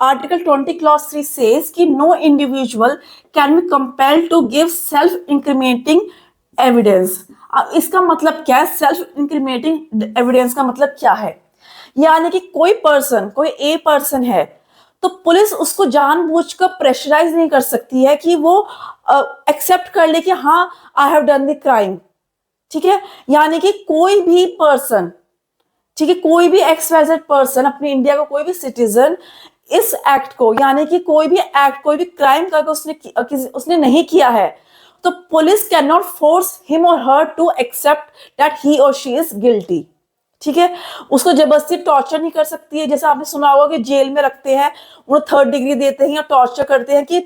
Article 20 clause 3 says कि no individual can be compelled to give self incriminating evidence. अब इसका मतलब क्या है? सेल्फ इंक्रीमेटिंग एविडेंस का मतलब क्या है? यानी कि कोई ए पर्सन है तो पुलिस उसको जानबूझकर प्रेशराइज नहीं कर सकती है कि वो एक्सेप्ट कर ले कि हाँ I have done the crime. ठीक है, यानी कि कोई भी पर्सन, ठीक है, कोई भी एक्सवाइजेड पर्सन, अपने इंडिया का कोई भी सिटीजन इस एक्ट को, यानी कि कोई भी एक्ट, कोई भी क्राइम का उसने नहीं किया है, तो police can not force him or her to accept that he or she is guilty. ठीक है, उसको जबरदस्ती टॉर्चर नहीं कर सकती है। जैसे आपने सुना होगा कि जेल में रखते हैं, उन्हें 3rd डिग्री देते हैं या टॉर्चर करते हैं कि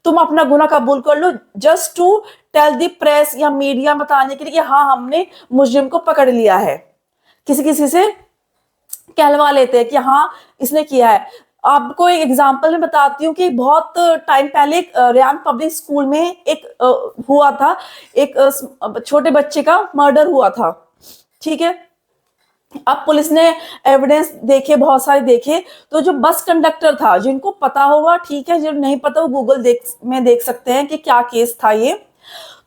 तुम अपना गुनाह कबूल कर लो, just to tell the press या मीडिया बताने के लिए कि हाँ हमने मुजरिम को पकड़ लिया है। किसी किसी से कहलवा लेते हैं कि हाँ इसने किया है। आपको एक एग्जांपल में बताती हूँ कि बहुत टाइम पहले रेयान पब्लिक स्कूल में एक हुआ था, एक छोटे बच्चे का मर्डर हुआ था। ठीक है, अब पुलिस ने एविडेंस देखे, बहुत सारे देखे, तो जो बस कंडक्टर था, जिनको पता होगा ठीक है, जो नहीं पता वो गूगल देख सकते हैं कि क्या केस था ये।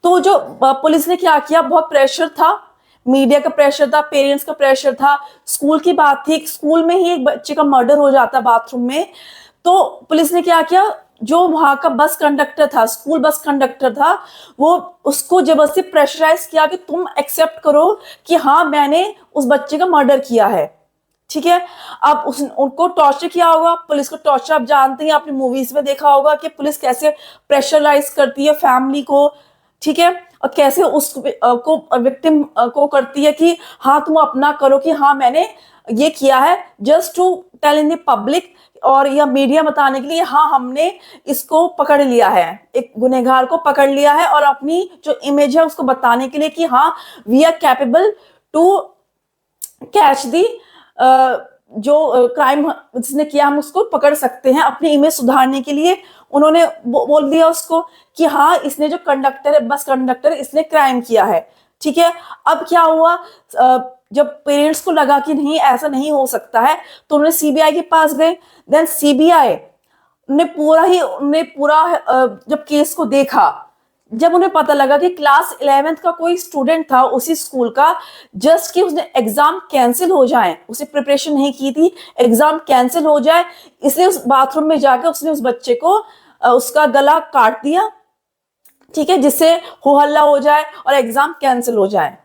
तो जो पुलिस ने क्या किया, बहुत प्रेशर था, मीडिया का प्रेशर था, पेरेंट्स का प्रेशर था, स्कूल की बात थी, स्कूल में ही एक बच्चे का मर्डर हो जाता बाथरूम में। तो पुलिस ने क्या किया, जो वहां का बस कंडक्टर था, स्कूल बस कंडक्टर था, वो उसको जबरदस्ती प्रेशराइज किया कि तुम एक्सेप्ट करो कि हाँ मैंने उस बच्चे का मर्डर किया है। ठीक है, अब उनको टॉर्चर किया होगा। पुलिस को टॉर्चर आप जानते हैं, आपने मूवीज में देखा होगा कि पुलिस कैसे प्रेशराइज करती है फैमिली को। ठीक है, और कैसे उस को विक्टिम को करती है कि हाँ तुम अपना करो कि हाँ मैंने ये किया है, just to tell in the public, और या मीडिया बताने के लिए हाँ हमने इसको पकड़ लिया है, एक गुनहगार को पकड़ लिया है, और अपनी जो इमेज है उसको बताने के लिए कि हाँ we are capable to catch the जो क्राइम जिसने किया हम उसको पकड़ सकते हैं। अपनी इमेज सुधारने के लिए उन्होंने बोल दिया उसको कि हाँ इसने जो कंडक्टर है, बस कंडक्टर, इसने क्राइम किया है। ठीक है, अब क्या हुआ, जब पेरेंट्स को लगा कि नहीं ऐसा नहीं हो सकता है, तो उन्होंने सीबीआई के पास गए। देन सीबीआई ने पूरा जब केस को देखा, जब उन्हें पता लगा कि क्लास 11th का कोई स्टूडेंट था उसी स्कूल का, जस्ट कि उसने एग्जाम कैंसिल हो जाए, उसे प्रिपरेशन नहीं की थी, एग्जाम कैंसिल हो जाए, इसलिए उस बाथरूम में जाकर उसने उस बच्चे को उसका गला काट दिया। ठीक है, जिससे हो हल्ला हो जाए और एग्जाम कैंसिल हो जाए।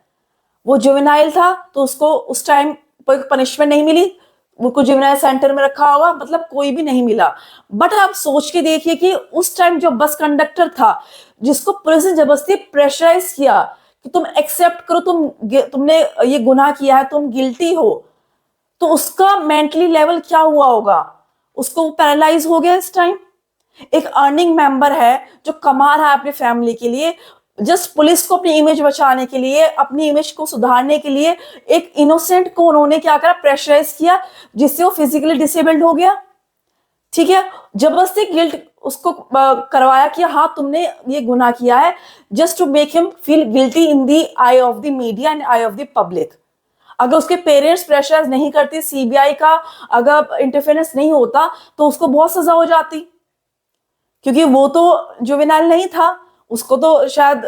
वो जुवेनाइल था तो उसको उस टाइम कोई पनिशमेंट नहीं मिली, उनको जुवेनाइल सेंटर में रखा होगा, मतलब कोई भी नहीं मिला। बट आप सोच के देखिए कि उस टाइम जो बस कंडक्टर था, जिसको पुलिस ने जबरदस्ती प्रेशराइज किया कि तुम एक्सेप्ट करो, तुमने ये गुनाह किया है, तुम गिल्टी हो, तो उसका मेंटली लेवल क्या हुआ होगा? उसको पैरालाइज हो गया इस टाइम। एक अर्निंग मेंबर है जो कमा रहा है अपनी फैमिली के लिए, जस्ट पुलिस को अपनी इमेज बचाने के लिए, अपनी इमेज को सुधारने के लिए एक इनोसेंट को उन्होंने क्या करा, प्रेशराइज किया, जिससे वो फिजिकली डिसेबल्ड हो गया। ठीक है, जबरदस्ती गिल्ट उसको करवाया कि हाँ तुमने ये गुनाह किया है, just to make him feel guilty in the eye of the media and eye of the public. अगर उसके पेरेंट्स प्रेशराइज नहीं करते, सीबीआई का अगर इंटरफेरेंस नहीं होता, तो उसको बहुत सजा हो जाती, क्योंकि वो तो जुवेनाइल नहीं था, उसको तो शायद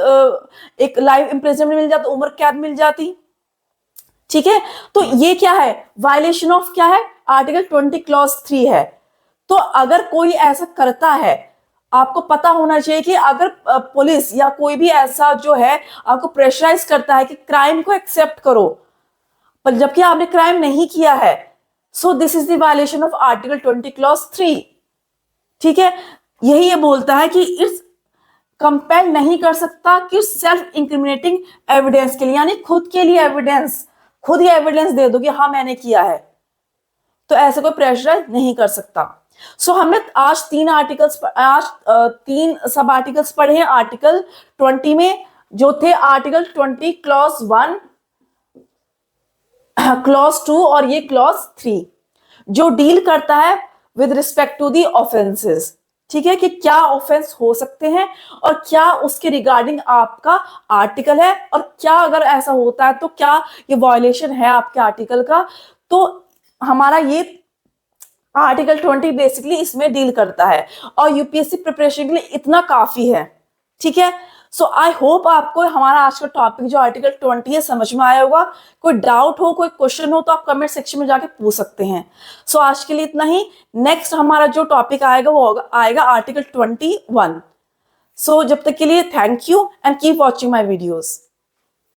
एक लाइफ इम्प्रिजनमेंट मिल जाता, उम्र कैद मिल जाती। ठीक है, तो ये क्या है, वायलेशन ऑफ क्या है, आर्टिकल 20 क्लॉज 3 है। तो अगर कोई ऐसा करता है, आपको पता होना चाहिए कि अगर पुलिस या कोई भी ऐसा जो है आपको प्रेशराइज करता है कि क्राइम को एक्सेप्ट करो, पर जबकि आपने क्राइम नहीं किया है, so this is the violation of article 20 clause 3। ठीक है, यही ये बोलता है कि इस कंपेल नहीं कर सकता कि सेल्फ इंक्रिमिनेटिंग एविडेंस के लिए, यानी खुद के लिए एविडेंस, खुद ही एविडेंस दे दो कि हाँ मैंने किया है, तो ऐसे कोई प्रेशराइज नहीं कर सकता। सो हमने आज 3 आर्टिकल्स, आज 3 सब आर्टिकल्स पढ़े हैं आर्टिकल 20 में, जो थे आर्टिकल 20 क्लॉज 1, क्लॉज 2 और ये क्लॉज 3, जो डील करता है with respect to the offences. ठीक है, कि क्या ऑफेंस हो सकते हैं और क्या उसके रिगार्डिंग आपका आर्टिकल है, और क्या अगर ऐसा होता है तो क्या ये वायलेशन है आपके आर्टिकल का। तो हमारा ये आर्टिकल 20 बेसिकली इसमें डील करता है और यूपीएससी प्रिपरेशन के लिए इतना काफी है। ठीक है, सो आई होप आपको हमारा आज का टॉपिक जो आर्टिकल 20 है समझ में आया होगा। कोई डाउट हो, कोई क्वेश्चन हो तो आप कमेंट सेक्शन में जाके पूछ सकते हैं। सो आज के लिए इतना ही। नेक्स्ट हमारा जो टॉपिक आएगा वो आएगा आर्टिकल 21। सो जब तक के लिए thank you and keep watching my videos.